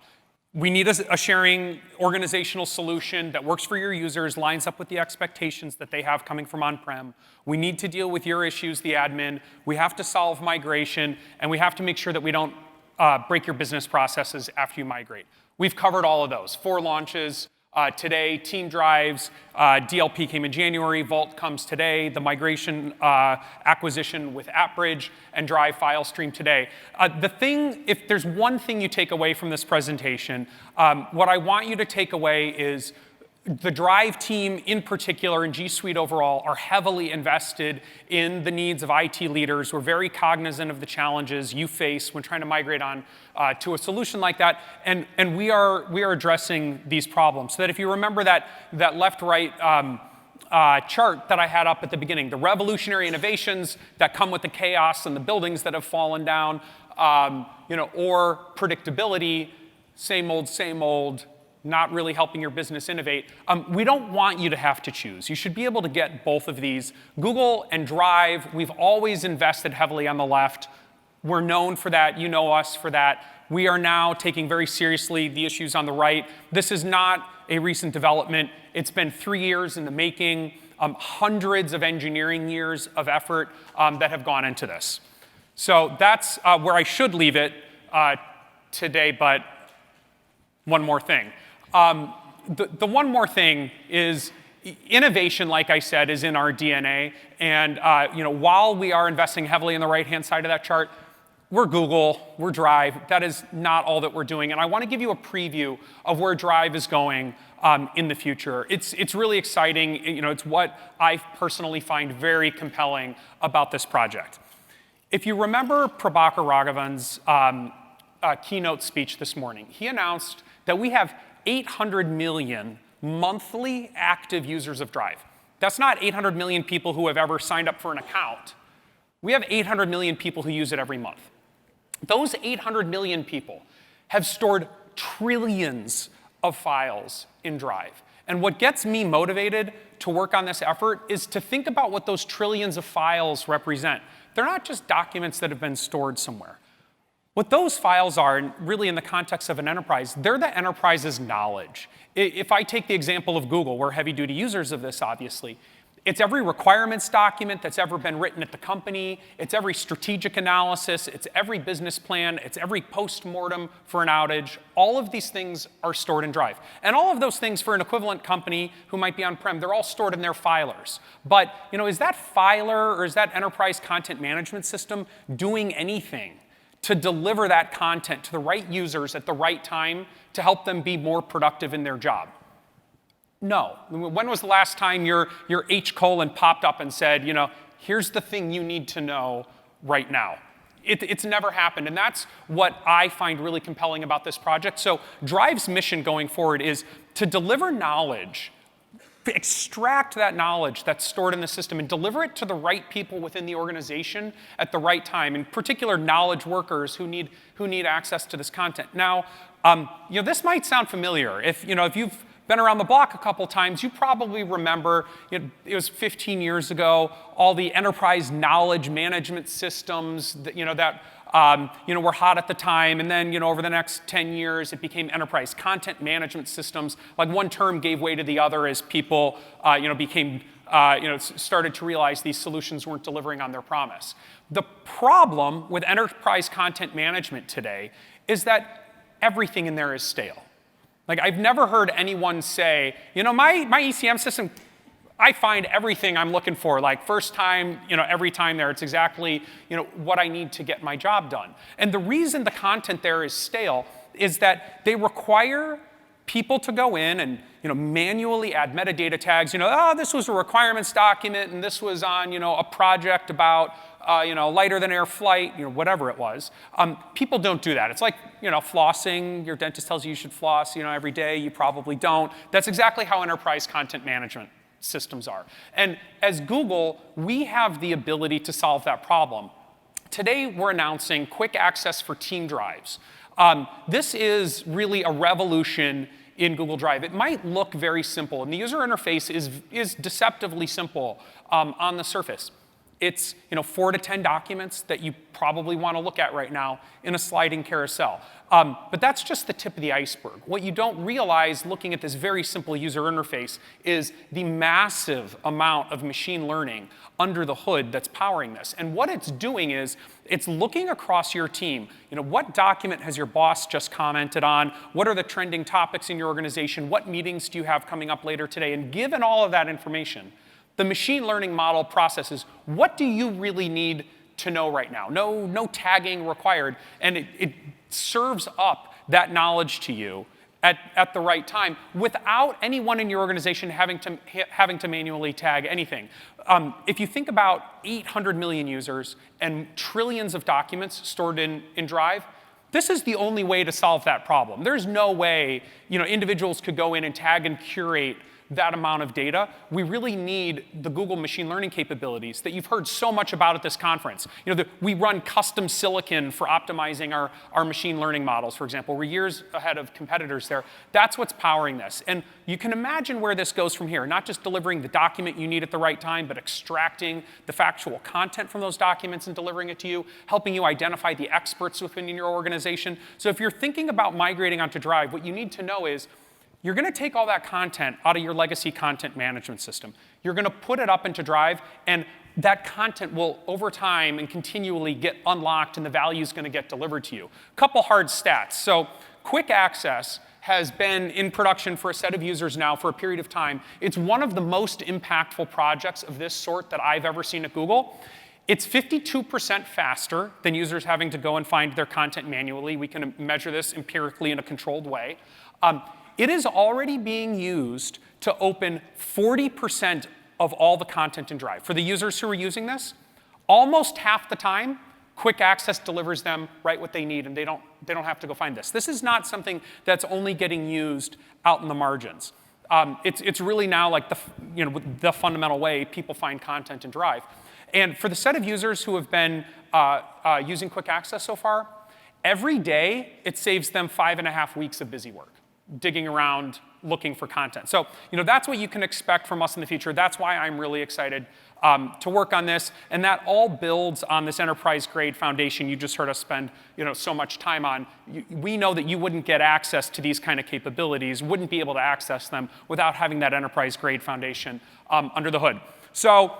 We need a sharing organizational solution that works for your users, lines up with the expectations that they have coming from on-prem. We need to deal with your issues, the admin. We have to solve migration, and we have to make sure that we don't break your business processes after you migrate. We've covered all of those. 4 launches today, Team Drives, DLP came in January, Vault comes today, the migration acquisition with AppBridge, and Drive File Stream today. If there's one thing you take away from this presentation, what I want you to take away is the Drive team in particular and G Suite overall are heavily invested in the needs of IT leaders. We're very cognizant of the challenges you face when trying to migrate on to a solution like that, and we are addressing these problems. So that if you remember that left-right chart that I had up at the beginning, the revolutionary innovations that come with the chaos and the buildings that have fallen down, or predictability, same old, not really helping your business innovate. We don't want you to have to choose. You should be able to get both of these. Google and Drive, we've always invested heavily on the left. We're known for that. You know us for that. We are now taking very seriously the issues on the right. This is not a recent development. It's been 3 years in the making, hundreds of engineering years of effort that have gone into this. So that's where I should leave it today, but one more thing. The one more thing is innovation, like I said, is in our DNA. And while we are investing heavily in the right-hand side of that chart, we're Google, we're Drive. That is not all that we're doing. And I want to give you a preview of where Drive is going in the future. It's really exciting. It's what I personally find very compelling about this project. If you remember Prabhakar Raghavan's keynote speech this morning, he announced that we have 800 million monthly active users of Drive. That's not 800 million people who have ever signed up for an account. We have 800 million people who use it every month. Those 800 million people have stored trillions of files in Drive. And what gets me motivated to work on this effort is to think about what those trillions of files represent. They're not just documents that have been stored somewhere. What those files are, and really in the context of an enterprise, they're the enterprise's knowledge. If I take the example of Google, we're heavy-duty users of this, obviously. It's every requirements document that's ever been written at the company. It's every strategic analysis. It's every business plan. It's every post-mortem for an outage. All of these things are stored in Drive. And all of those things for an equivalent company who might be on-prem, they're all stored in their filers. But is that filer or is that enterprise content management system doing anything to deliver that content to the right users at the right time to help them be more productive in their job? No. When was the last time your H colon popped up and said, here's the thing you need to know right now? It's never happened, and that's what I find really compelling about this project. So Drive's mission going forward is to deliver knowledge, extract that knowledge that's stored in the system and deliver it to the right people within the organization at the right time, in particular knowledge workers who need access to this content. Now, this might sound familiar. If you've been around the block a couple times, you probably remember, it was 15 years ago, all the enterprise knowledge management systems that were hot at the time, and then over the next 10 years, it became enterprise content management systems. Like one term gave way to the other as people started to realize these solutions weren't delivering on their promise. The problem with enterprise content management today is that everything in there is stale. Like, I've never heard anyone say, my ECM system, I find everything I'm looking for. Like, first time, every time there, it's exactly, what I need to get my job done. And the reason the content there is stale is that they require people to go in and, manually add metadata tags. This was a requirements document, and this was on, a project about, lighter than air flight, whatever it was. People don't do that. It's like, flossing. Your dentist tells you should floss, every day. You probably don't. That's exactly how enterprise content management systems are. And as Google, we have the ability to solve that problem. Today, we're announcing quick access for team drives. This is really a revolution in Google Drive. It might look very simple, and the user interface is deceptively simple on the surface. It's 4 to 10 documents that you probably want to look at right now in a sliding carousel. But that's just the tip of the iceberg. What you don't realize looking at this very simple user interface is the massive amount of machine learning under the hood that's powering this. And what it's doing is it's looking across your team. What document has your boss just commented on? What are the trending topics in your organization? What meetings do you have coming up later today? And given all of that information, the machine learning model processes, what do you really need to know right now? No tagging required. And it serves up that knowledge to you at the right time without anyone in your organization having to manually tag anything. If you think about 800 million users and trillions of documents stored in Drive, this is the only way to solve that problem. There's no way individuals could go in and tag and curate that amount of data. We really need the Google machine learning capabilities that you've heard so much about at this conference. We run custom silicon for optimizing our machine learning models, for example. We're years ahead of competitors there. That's what's powering this. And you can imagine where this goes from here, not just delivering the document you need at the right time, but extracting the factual content from those documents and delivering it to you, helping you identify the experts within your organization. So if you're thinking about migrating onto Drive, what you need to know is you're going to take all that content out of your legacy content management system. You're going to put it up into Drive, and that content will, over time and continually, get unlocked, and the value is going to get delivered to you. A couple hard stats. So quick access has been in production for a set of users now for a period of time. It's one of the most impactful projects of this sort that I've ever seen at Google. It's 52% faster than users having to go and find their content manually. We can measure this empirically in a controlled way. It is already being used to open 40% of all the content in Drive. For the users who are using this, almost half the time, quick access delivers them right what they need, and they don't have to go find this. This is not something that's only getting used out in the margins. It's really now like the fundamental way people find content in Drive. And for the set of users who have been using quick access so far, every day, it saves them 5.5 weeks of busy work, digging around, looking for content. So that's what you can expect from us in the future. That's why I'm really excited to work on this. And that all builds on this enterprise-grade foundation you just heard us spend so much time on. We know that you wouldn't get access to these kind of capabilities, wouldn't be able to access them without having that enterprise-grade foundation under the hood. So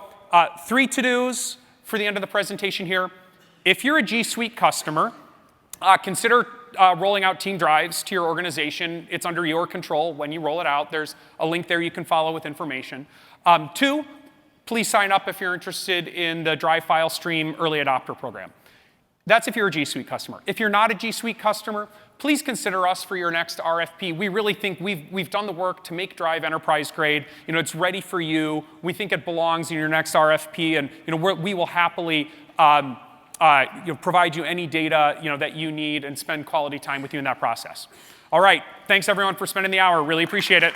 3 to-dos for the end of the presentation here. If you're a G Suite customer, consider rolling out Team Drives to your organization. It's under your control when you roll it out. There's a link there you can follow with information. 2, please sign up if you're interested in the Drive File Stream Early Adopter Program. That's if you're a G Suite customer. If you're not a G Suite customer, please consider us for your next RFP. We really think we've done the work to make Drive enterprise grade. It's ready for you. We think it belongs in your next RFP, and we will happily provide you any data that you need and spend quality time with you in that process. All right, thanks everyone for spending the hour. Really appreciate it.